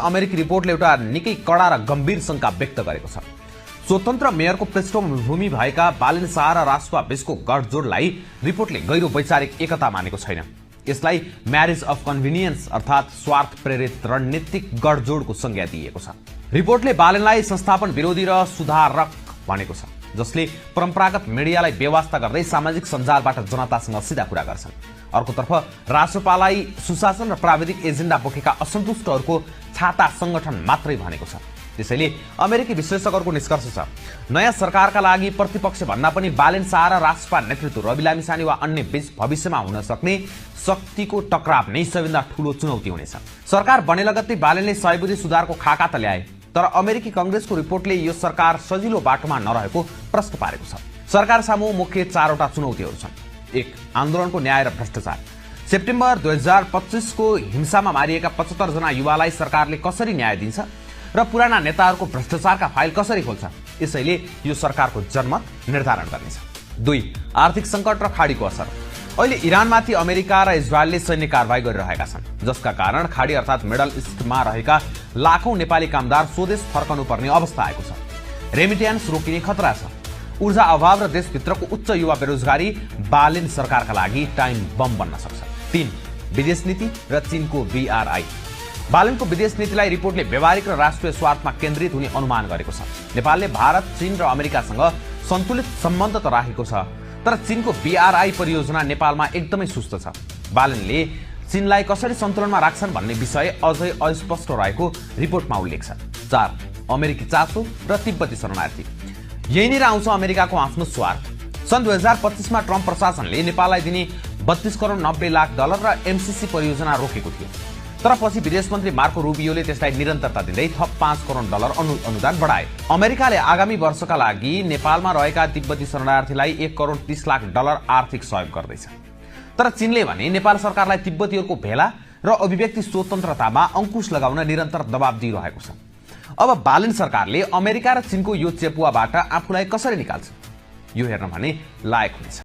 अमेरिकी रिपोर्टले एउटा निकै कडा र गम्भीर शंका व्यक्त गरेको छ। स्वतन्त्र मेयरको पृष्ठभूमि भएका बालेन शाह र रासपा बीचको गठजोडलाई रिपोर्टले गहिरो वैचारिक एकता मानेको छैन। यसलाई म्यारेज अफ कन्भिनियन्स अर्थात स्वार्थ प्रेरित रणनीतिक गठजोडको संज्ञा दिएको छ। रिपोर्टले बालेनलाई संस्थापन विरोधी र सुधारक भनेको छ, जसले परम्परागत मिडियालाई बेवास्ता गर्दै सामाजिक सञ्जालबाट जनतासँग सीधा कुरा गर्छन्। अर्कोतर्फ रासपालाई सुशासन र प्राविधिक एजेन्डा बोकेका असन्तुष्टहरूको छाता संगठन मात्रै भनेको छ। त्यसैले अमेरिकी विश्लेषकहरूको निष्कर्ष छ, नयाँ सरकारका लागि प्रतिपक्ष भन्दा पनि बालेन शाह र रासपा नेतृत्व रवि लामिछाने वा अन्य बीच भविष्यमा हुन सक्ने शक्तिको टकराव नै सबैभन्दा ठूलो चुनौती हुनेछ। सरकार बने लगत्तै बालेनले सयबुझी सुधारको खाका त ल्याए, तर अमेरिकी कांग्रेसको रिपोर्टले यो सरकार सजिलो बाटोमा नरहेको प्रश्न पारेको छ। सरकार सामु मुख्य 4वटा चुनौतीहरू छन्। 1. आन्दोलनको न्याय र भ्रष्टाचार। सेप्टेम्बर 2025 को हिंसामा मारिएका 75 जना युवालाई सरकारले कसरी न्याय दिन्छ र पुराना नेताहरूको भ्रष्टाचारका फाइल कसरी खोल्छ, यसैले यो सरकारको जनमत निर्धारण गर्नेछ। 2. आर्थिक संकट र खाडीको असर। अहिले इरानमाथि अमेरिका र इजरायलले सैन्य कारबाही गरिरहेका छन्, जसका कारण खाडी अर्थात मिडल इस्टमा रहेका लाखौं नेपाली कामदार स्वदेश फर्कनु पर्ने अवस्था आएको छ। रेमिट्यान्स रोकिने खतरा छ। ऊर्जा अभाव र देशभित्रको उच्च युवा बेरोजगारी बालेन सरकारका लागि टाइम बम बन्न सक्छ। 3. विदेश नीति र चीनको BRI। बालेनको विदेश नीतिलाई रिपोर्टले व्यावहारिक र राष्ट्रिय स्वार्थमा केन्द्रित हुने अनुमान गरेको छ। नेपालले भारत, चीन र अमेरिकासँग सन्तुलित सम्बन्ध त राखेको छ, तर चीनको BRI परियोजना नेपालमा एकदमै सुस्त छ। बालेनले चीनलाई कसरी सन्तुलनमा राख्छन् भन्ने विषय अझै अस्पष्ट रहेको रिपोर्टमा उल्लेख छ। 4. अमेरिकी चासो र तिब्बती शरणार्थी। यहीँनिर आउँछ अमेरिकाको आफ्नो स्वार्थ। सन् 2025 मा ट्रम्प प्रशासनले नेपाललाई दिने 32 करोड 90 लाख डलर र MCC परियोजना रोकेको थियो, तर पछि विदेश मन्त्री मार्को रुबियोले त्यसलाई निरन्तरता दिँदै थप 5 करोड डलर अनुदान बढाए। अमेरिकाले आगामी वर्षका लागि नेपालमा रहेका तिब्बती शरणार्थीलाई 1 करोड 30 लाख डलर आर्थिक सहयोग गर्दैछ। तर चीनले भने नेपाल सरकारलाई तिब्बतीहरूको भेला र अभिव्यक्ति स्वतन्त्रतामा अंकुश लगाउन निरन्तर दबाब दिइरहेको छ। अब बालेन सरकारले अमेरिका र चीनको यो चेपुवाबाट आफूलाई कसरी निकाल्छ, यो हेर्न भने लायक हुनेछ।